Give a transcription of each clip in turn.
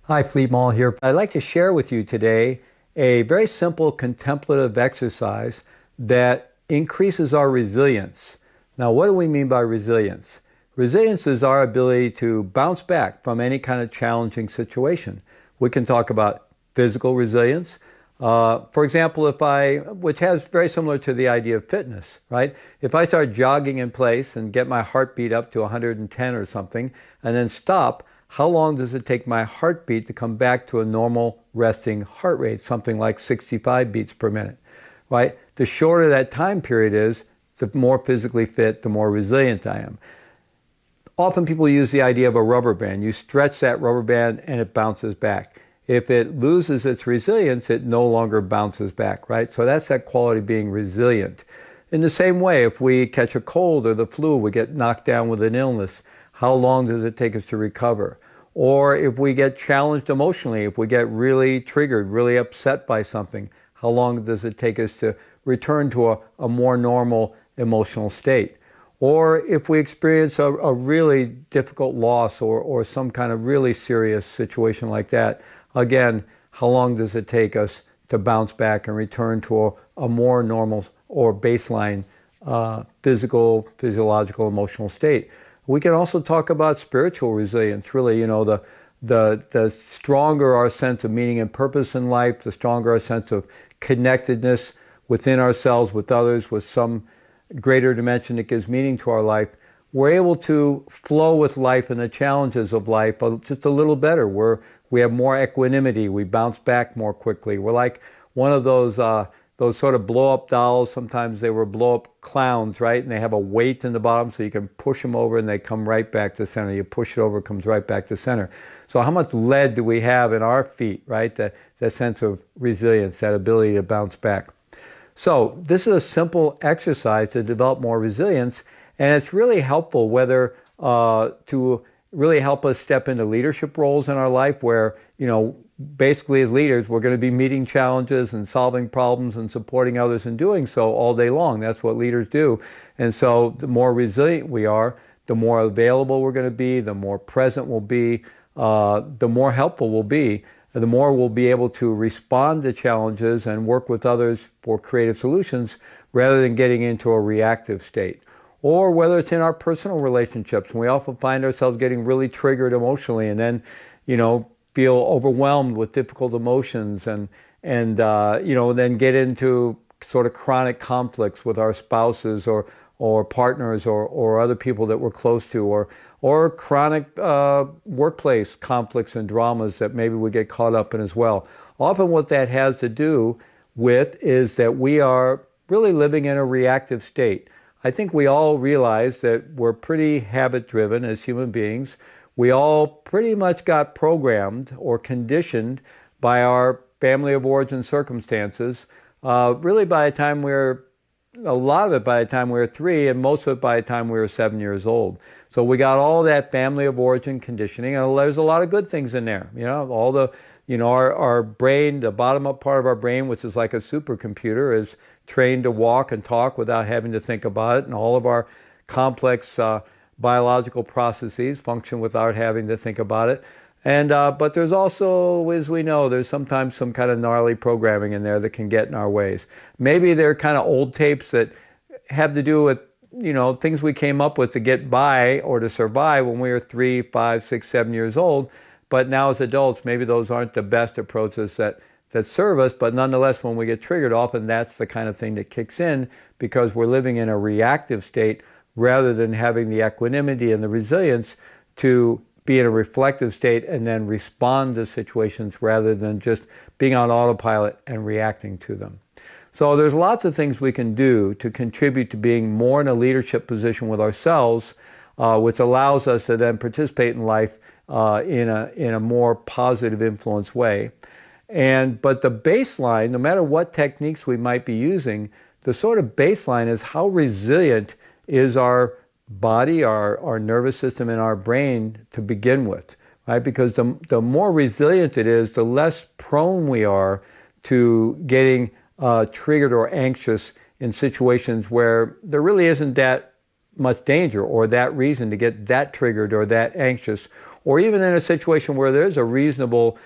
Hi, Fleet Mall here. I'd like to share with you today a very simple contemplative exercise that increases our resilience. Now, what do we mean by resilience? Resilience is our ability to bounce back from any kind of challenging situation. We can talk about physical resilience. For example, which has very similar to the idea of fitness, right? If I start jogging in place and get my heartbeat up to 110 or something, and then stop, how long does it take my heartbeat to come back to a normal resting heart rate, something like 65 beats per minute, right? The shorter that time period is, the more physically fit, the more resilient I am. Often people use the idea of a rubber band. You stretch that rubber band and it bounces back. If it loses its resilience, it no longer bounces back, right? So that's that quality of being resilient. In the same way, if we catch a cold or the flu, we get knocked down with an illness, how long does it take us to recover? Or if we get challenged emotionally, if we get really triggered, really upset by something, how long does it take us to return to a more normal emotional state? Or if we experience a really difficult loss or some kind of really serious situation like that, again, how long does it take us to bounce back and return to a more normal or baseline physiological, emotional state? We can also talk about spiritual resilience. Really, the stronger our sense of meaning and purpose in life, the stronger our sense of connectedness within ourselves, with others, with some greater dimension that gives meaning to our life, we're able to flow with life and the challenges of life just a little better. We have more equanimity. We bounce back more quickly. We're like one of those sort of blow-up dolls. Sometimes they were blow-up clowns, right? And they have a weight in the bottom so you can push them over and they come right back to center. You push it over, it comes right back to center. So how much lead do we have in our feet, right? That sense of resilience, that ability to bounce back. So this is a simple exercise to develop more resilience, and it's really helpful whether to really help us step into leadership roles in our life where, basically as leaders, we're going to be meeting challenges and solving problems and supporting others and doing so all day long. That's what leaders do. And so the more resilient we are, the more available we're going to be, the more present we'll be, the more helpful we'll be, the more we'll be able to respond to challenges and work with others for creative solutions rather than getting into a reactive state. Or whether it's in our personal relationships, we often find ourselves getting really triggered emotionally and then, feel overwhelmed with difficult emotions and then get into sort of chronic conflicts with our spouses or partners or other people that we're close to, or chronic workplace conflicts and dramas that maybe we get caught up in as well. Often what that has to do with is that we are really living in a reactive state. I think we all realize that we're pretty habit-driven as human beings. We all pretty much got programmed or conditioned by our family of origin circumstances, really by the time a lot of it by the time we were 3, and most of it by the time we were 7 years old. So we got all that family of origin conditioning, and there's a lot of good things in there. All the, our brain, the bottom up part of our brain, which is like a supercomputer, is trained to walk and talk without having to think about it, and all of our complex biological processes function without having to think about it. And but there's also, as we know, there's sometimes some kind of gnarly programming in there that can get in our ways. Maybe they're kind of old tapes that have to do with, things we came up with to get by or to survive when we were 3, 5, 6, 7 years old. But now as adults, maybe those aren't the best approaches that serve us. But nonetheless, when we get triggered, often that's the kind of thing that kicks in because we're living in a reactive state rather than having the equanimity and the resilience to be in a reflective state and then respond to situations rather than just being on autopilot and reacting to them. So there's lots of things we can do to contribute to being more in a leadership position with ourselves, which allows us to then participate in life in a more positive influence way. But the baseline, no matter what techniques we might be using, the sort of baseline is how resilient is our body, our nervous system, and our brain to begin with, right? Because the more resilient it is, the less prone we are to getting triggered or anxious in situations where there really isn't that much danger or that reason to get that triggered or that anxious, or even in a situation where there's a reasonable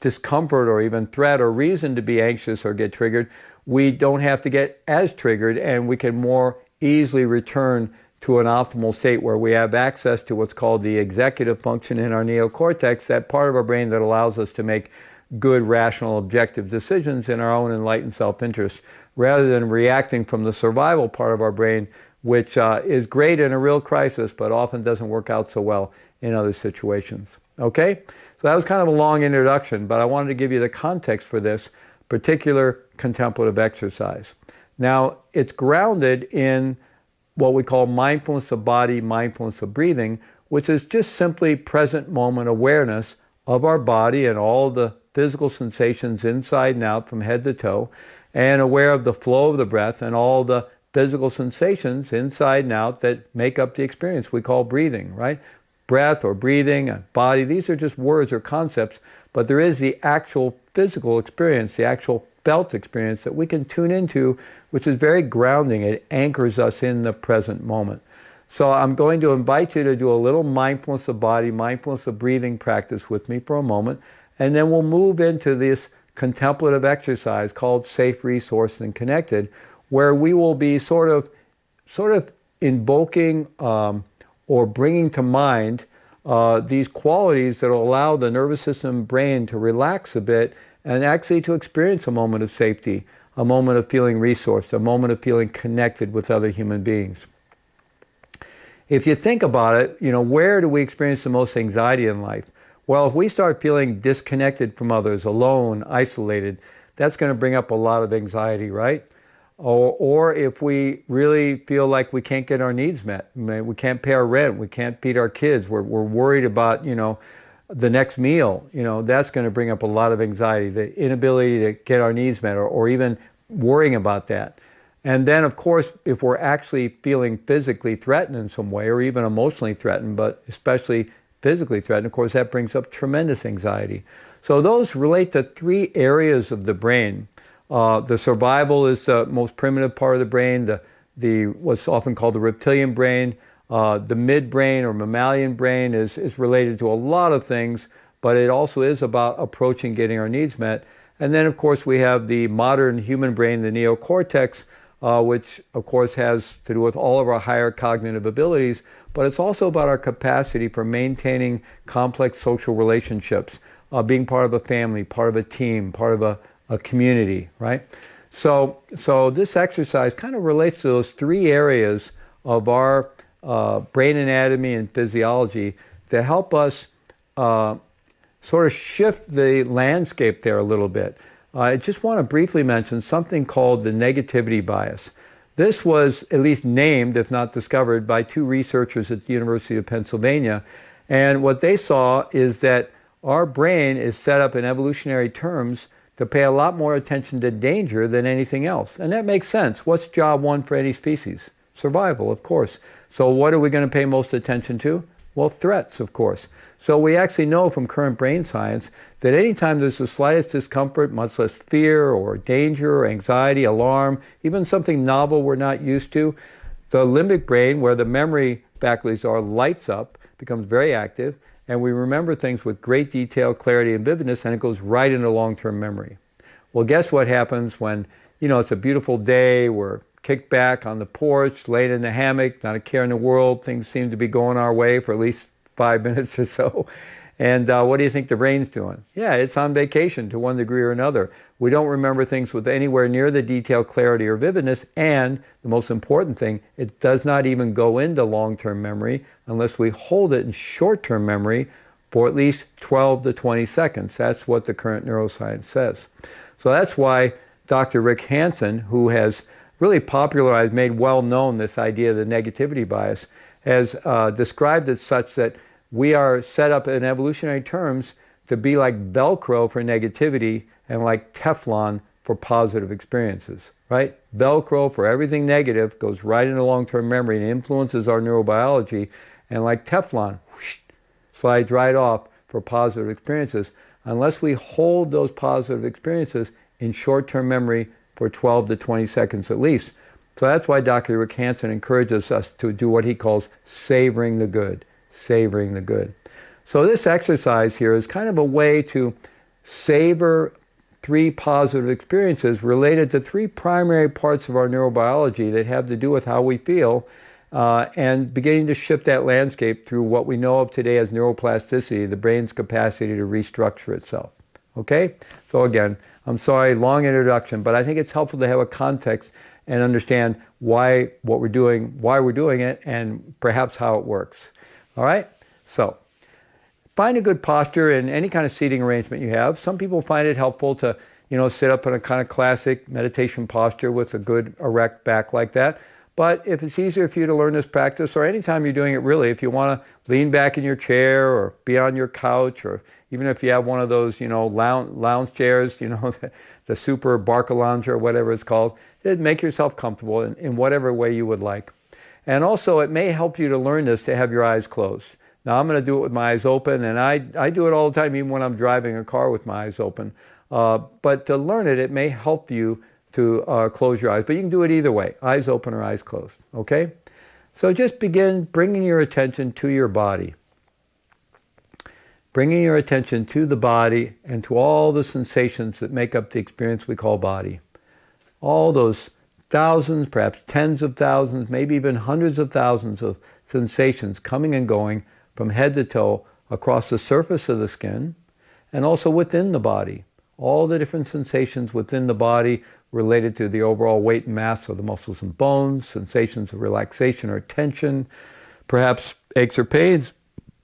discomfort or even threat or reason to be anxious or get triggered, we don't have to get as triggered, and we can more easily return to an optimal state where we have access to what's called the executive function in our neocortex, that part of our brain that allows us to make good, rational, objective decisions in our own enlightened self-interest, rather than reacting from the survival part of our brain, which is great in a real crisis, but often doesn't work out so well in other situations. Okay? So that was kind of a long introduction, but I wanted to give you the context for this particular contemplative exercise. Now, it's grounded in what we call mindfulness of body, mindfulness of breathing, which is just simply present moment awareness of our body and all the physical sensations inside and out from head to toe, and aware of the flow of the breath and all the physical sensations inside and out that make up the experience we call breathing, right? Breath or breathing and body, these are just words or concepts, but there is the actual physical experience, the actual felt experience that we can tune into, which is very grounding. It anchors us in the present moment. So I'm going to invite you to do a little mindfulness of body, mindfulness of breathing practice with me for a moment, and then we'll move into this contemplative exercise called Safe, Resourced, and Connected, where we will be sort of invoking or bringing to mind these qualities that will allow the nervous system and brain to relax a bit and actually to experience a moment of safety, a moment of feeling resourced, a moment of feeling connected with other human beings. If you think about it, where do we experience the most anxiety in life? Well, if we start feeling disconnected from others, alone, isolated, that's going to bring up a lot of anxiety, right? Or if we really feel like we can't get our needs met, we can't pay our rent, we can't feed our kids, we're worried about, the next meal, that's going to bring up a lot of anxiety, the inability to get our needs met, or even worrying about that. And then, of course, if we're actually feeling physically threatened in some way, or even emotionally threatened, but especially physically threatened, of course, that brings up tremendous anxiety. So those relate to three areas of the brain. The survival is the most primitive part of the brain, the what's often called the reptilian brain. The midbrain or mammalian brain is related to a lot of things, but it also is about approaching getting our needs met. And then, of course, we have the modern human brain, the neocortex, which, of course, has to do with all of our higher cognitive abilities, but it's also about our capacity for maintaining complex social relationships, being part of a family, part of a team, part of a community, right? So this exercise kind of relates to those three areas of our brain anatomy and physiology to help us sort of shift the landscape there a little bit. I just want to briefly mention something called the negativity bias. This was at least named, if not discovered, by two researchers at the University of Pennsylvania. And what they saw is that our brain is set up in evolutionary terms to pay a lot more attention to danger than anything else. And that makes sense. What's job one for any species? Survival, of course. So what are we going to pay most attention to? Well, threats, of course. So we actually know from current brain science that anytime there's the slightest discomfort, much less fear or danger or anxiety, alarm, even something novel we're not used to, the limbic brain, where the memory faculties are, lights up, becomes very active, and we remember things with great detail, clarity, and vividness, and it goes right into long-term memory. Well, guess what happens when, it's a beautiful day, we're kicked back on the porch, laid in the hammock, not a care in the world, things seem to be going our way for at least 5 minutes or so. And what do you think the brain's doing? Yeah, it's on vacation to one degree or another. We don't remember things with anywhere near the detail, clarity, or vividness, and the most important thing, it does not even go into long-term memory unless we hold it in short-term memory for at least 12 to 20 seconds. That's what the current neuroscience says. So that's why Dr. Rick Hanson, who has really popularized, made well-known this idea of the negativity bias, has described it such that we are set up in evolutionary terms to be like Velcro for negativity and like Teflon for positive experiences, right? Velcro for everything negative goes right into long-term memory and influences our neurobiology, and like Teflon, whoosh, slides right off for positive experiences, unless we hold those positive experiences in short-term memory for 12 to 20 seconds at least. So that's why Dr. Rick Hanson encourages us to do what he calls savoring the good. savoring the good. So this exercise here is kind of a way to savor 3 positive experiences related to 3 primary parts of our neurobiology that have to do with how we feel, and beginning to shift that landscape through what we know of today as neuroplasticity, the brain's capacity to restructure itself. Okay? So again, I'm sorry, long introduction, but I think it's helpful to have a context and understand why we're doing it, and perhaps how it works. All right? So, find a good posture in any kind of seating arrangement you have. Some people find it helpful to, sit up in a kind of classic meditation posture with a good erect back like that. But if it's easier for you to learn this practice, or anytime you're doing it really, if you want to lean back in your chair or be on your couch, or even if you have one of those, lounge chairs, the super Barcalounger or whatever it's called, make yourself comfortable in whatever way you would like. And also, it may help you to learn this to have your eyes closed. Now, I'm going to do it with my eyes open, and I do it all the time, even when I'm driving a car with my eyes open. But to learn it, it may help you to close your eyes. But you can do it either way, eyes open or eyes closed, okay? So just begin bringing your attention to your body. Bringing your attention to the body and to all the sensations that make up the experience we call body. All those thousands, perhaps tens of thousands, maybe even hundreds of thousands of sensations coming and going from head to toe across the surface of the skin and also within the body. All the different sensations within the body related to the overall weight and mass of the muscles and bones, sensations of relaxation or tension, perhaps aches or pains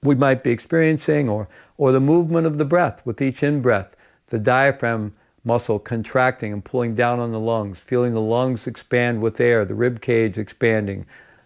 we might be experiencing, or the movement of the breath with each in-breath, the diaphragm muscle contracting and pulling down on the lungs, feeling the lungs expand with air, the rib cage expanding,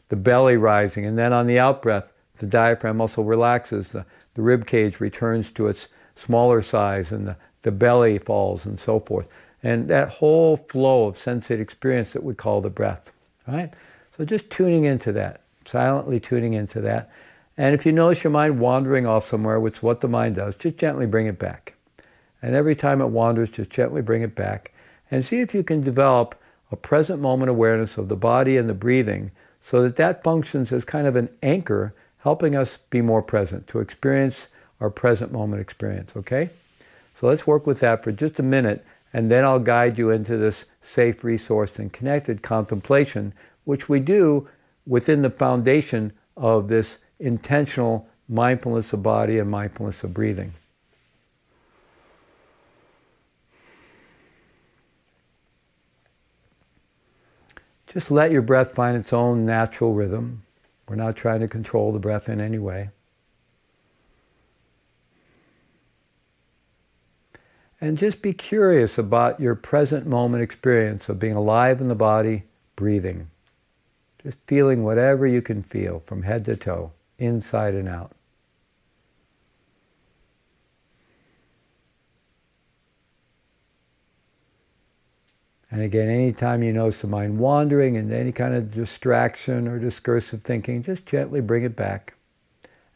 the belly rising, and then on the out-breath, the diaphragm muscle relaxes, the rib cage returns to its smaller size, and the belly falls, and so forth. And that whole flow of sensate experience that we call the breath, right? So just tuning into that, silently tuning into that. And if you notice your mind wandering off somewhere, which is what the mind does, just gently bring it back. And every time it wanders, just gently bring it back. And see if you can develop a present moment awareness of the body and the breathing, so that that functions as kind of an anchor, helping us be more present, to experience our present moment experience, okay? So let's work with that for just a minute, and then I'll guide you into this safe, resourced, and connected contemplation, which we do within the foundation of this intentional mindfulness of body and mindfulness of breathing. Just let your breath find its own natural rhythm. We're not trying to control the breath in any way. And just be curious about your present moment experience of being alive in the body, breathing. Just feeling whatever you can feel from head to toe, inside and out. And again, anytime you notice the mind wandering and any kind of distraction or discursive thinking, just gently bring it back.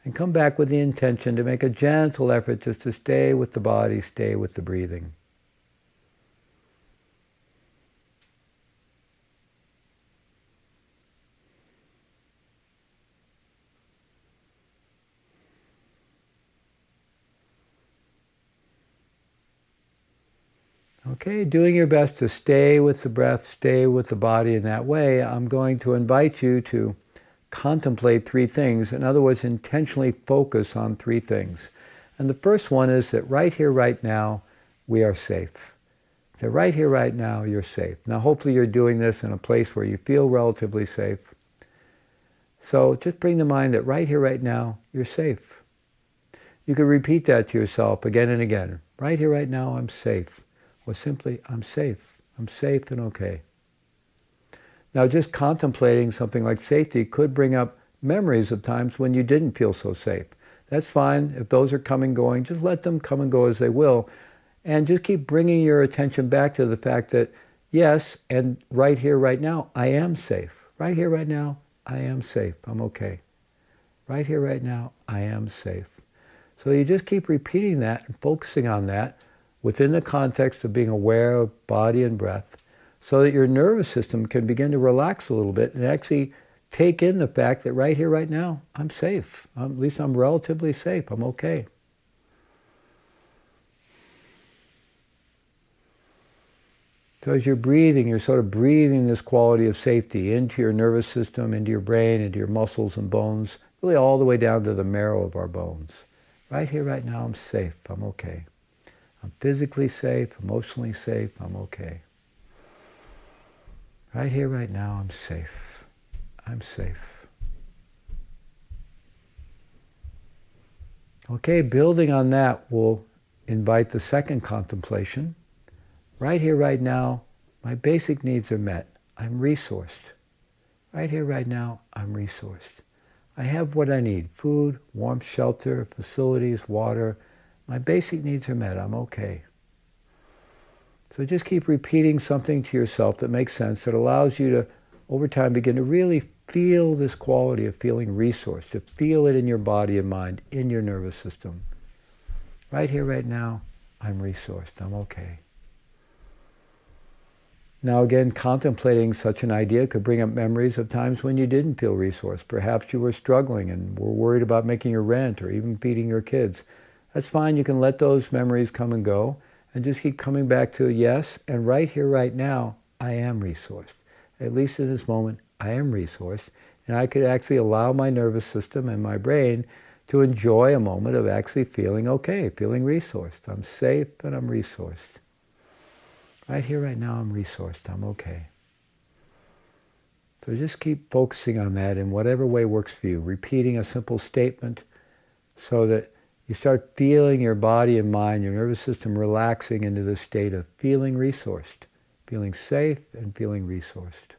And come back with the intention to make a gentle effort just to stay with the body, stay with the breathing. Okay, doing your best to stay with the breath, stay with the body in that way, I'm going to invite you to contemplate 3 things. In other words, intentionally focus on 3 things. And the first one is that right here, right now, we are safe. That right here, right now, you're safe. Now, hopefully you're doing this in a place where you feel relatively safe. So just bring to mind that right here, right now, you're safe. You could repeat that to yourself again and again. Right here, right now, I'm safe. Or simply, I'm safe. I'm safe and okay. Now, just contemplating something like safety could bring up memories of times when you didn't feel so safe. That's fine. If those are coming, going, just let them come and go as they will. And just keep bringing your attention back to the fact that, yes, and right here, right now, I am safe. Right here, right now, I am safe. I'm okay. Right here, right now, I am safe. So you just keep repeating that and focusing on that within the context of being aware of body and breath, so that your nervous system can begin to relax a little bit and actually take in the fact that right here, right now, I'm safe. At least I'm relatively safe. I'm okay. So as you're breathing, you're sort of breathing this quality of safety into your nervous system, into your brain, into your muscles and bones, really all the way down to the marrow of our bones. Right here, right now, I'm safe. I'm okay. I'm physically safe, emotionally safe. I'm okay. Right here, right now, I'm safe. I'm safe. Okay, building on that, we'll invite the second contemplation. Right here, right now, my basic needs are met. I'm resourced. Right here, right now, I'm resourced. I have what I need: food, warmth, shelter, facilities, water. My basic needs are met. I'm okay. So just keep repeating something to yourself that makes sense, that allows you to, over time, begin to really feel this quality of feeling resourced, to feel it in your body and mind, in your nervous system. Right here, right now, I'm resourced. I'm okay. Now again, contemplating such an idea could bring up memories of times when you didn't feel resourced. Perhaps you were struggling and were worried about making your rent or even feeding your kids. That's fine. You can let those memories come and go and just keep coming back to yes, and right here, right now, I am resourced. At least in this moment, I am resourced, and I could actually allow my nervous system and my brain to enjoy a moment of actually feeling okay, feeling resourced. I'm safe and I'm resourced. Right here, right now, I'm resourced. I'm okay. So just keep focusing on that in whatever way works for you, repeating a simple statement so that you start feeling your body and mind, your nervous system relaxing into the state of feeling resourced, feeling safe and feeling resourced.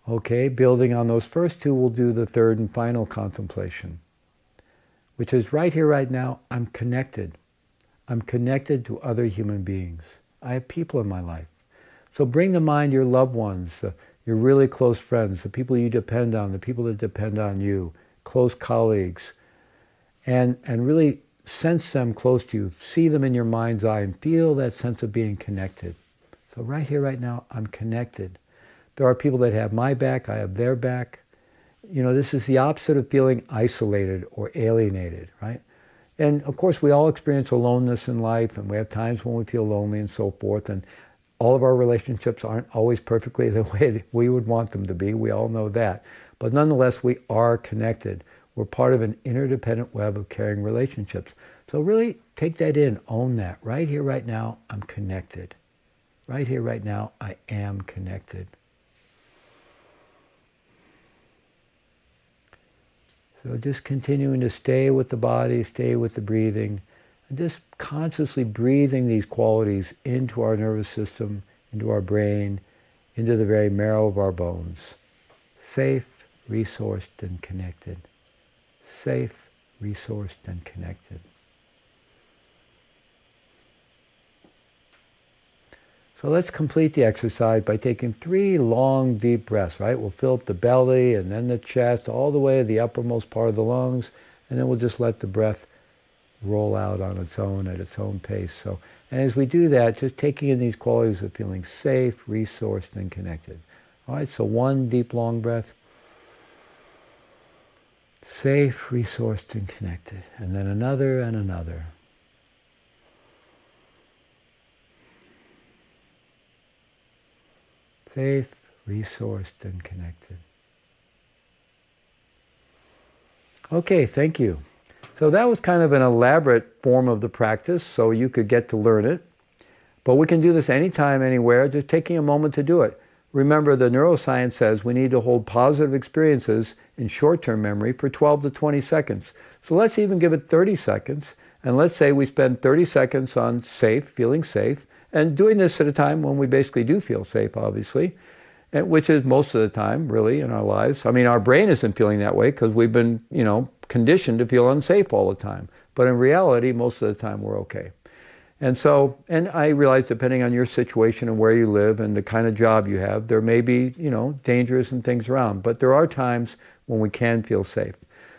Okay, building on those first two, we'll do the third and final contemplation, which is right here, right now, I'm connected. I'm connected to other human beings. I have people in my life. So bring to mind your loved ones, your really close friends, the people you depend on, the people that depend on you, close colleagues, and really sense them close to you. See them in your mind's eye and feel that sense of being connected. So right here, right now, I'm connected. There are people that have my back, I have their back. You know, this is the opposite of feeling isolated or alienated, right? And of course, we all experience aloneness in life, and we have times when we feel lonely and so forth, and all of our relationships aren't always perfectly the way that we would want them to be. We all know that. But nonetheless, we are connected. We're part of an interdependent web of caring relationships. So really take that in, own that. Right here, right now, I'm connected. Right here, right now, I am connected. So just continuing to stay with the body, stay with the breathing, and just consciously breathing these qualities into our nervous system, into our brain, into the very marrow of our bones. Safe, resourced, and connected. Safe, resourced, and connected. So let's complete the exercise by taking 3 long, deep breaths, right? We'll fill up the belly and then the chest, all the way to the uppermost part of the lungs, and then we'll just let the breath roll out on its own at its own pace. So, and as we do that, just taking in these qualities of feeling safe, resourced, and connected. All right, so 1 deep, long breath. Safe, resourced, and connected. And then another and another. Safe, resourced, and connected. Okay, thank you. So that was kind of an elaborate form of the practice, so you could get to learn it. But we can do this anytime, anywhere, just taking a moment to do it. Remember, the neuroscience says we need to hold positive experiences in short-term memory for 12 to 20 seconds. So let's even give it 30 seconds, and let's say we spend 30 seconds on safe, feeling safe, and doing this at a time when we basically do feel safe, obviously, and which is most of the time, really, in our lives. I mean, our brain isn't feeling that way because we've been, conditioned to feel unsafe all the time. But in reality, most of the time, we're okay. And so, and I realize depending on your situation and where you live and the kind of job you have, there may be, dangers and things around. But there are times when we can feel safe.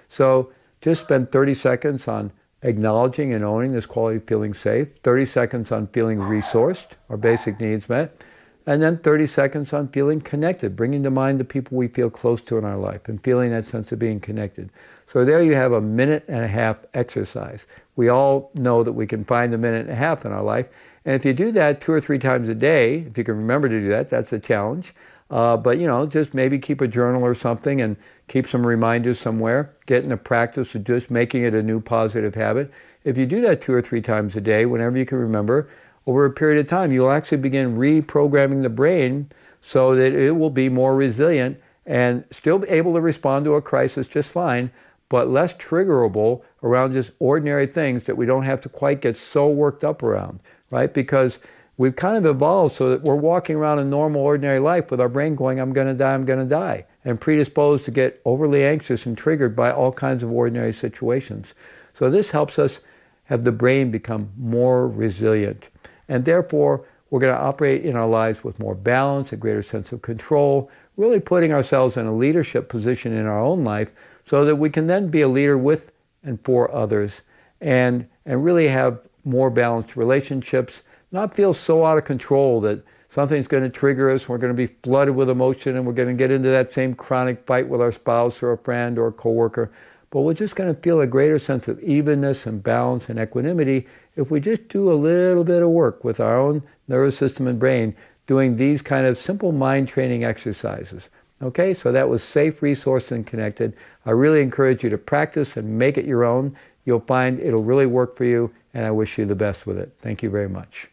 So just spend 30 seconds on acknowledging and owning this quality of feeling safe, 30 seconds on feeling resourced, our basic needs met, and then 30 seconds on feeling connected, bringing to mind the people we feel close to in our life and feeling that sense of being connected. So there you have a 1.5-minute exercise. We all know that we can find a 1.5 minutes in our life. And if you do that 2 or 3 times a day, if you can remember to do that, that's a challenge. But just maybe keep a journal or something and keep some reminders somewhere. Get in the practice of just making it a new positive habit. If you do that 2 or 3 times a day, whenever you can remember, over a period of time, you'll actually begin reprogramming the brain so that it will be more resilient and still be able to respond to a crisis just fine, but less triggerable around just ordinary things that we don't have to quite get so worked up around, right? Because we've kind of evolved so that we're walking around a normal, ordinary life with our brain going, I'm going to die, I'm going to die, and predisposed to get overly anxious and triggered by all kinds of ordinary situations. So this helps us have the brain become more resilient. And therefore, we're going to operate in our lives with more balance, a greater sense of control, really putting ourselves in a leadership position in our own life so that we can then be a leader with and for others and really have more balanced relationships, not feel so out of control that something's going to trigger us, we're going to be flooded with emotion and we're going to get into that same chronic fight with our spouse or a friend or a coworker. But we're just going to feel a greater sense of evenness and balance and equanimity if we just do a little bit of work with our own nervous system and brain doing these kind of simple mind training exercises. Okay, so that was safe, resourced, and connected. I really encourage you to practice and make it your own. You'll find it'll really work for you, and I wish you the best with it. Thank you very much.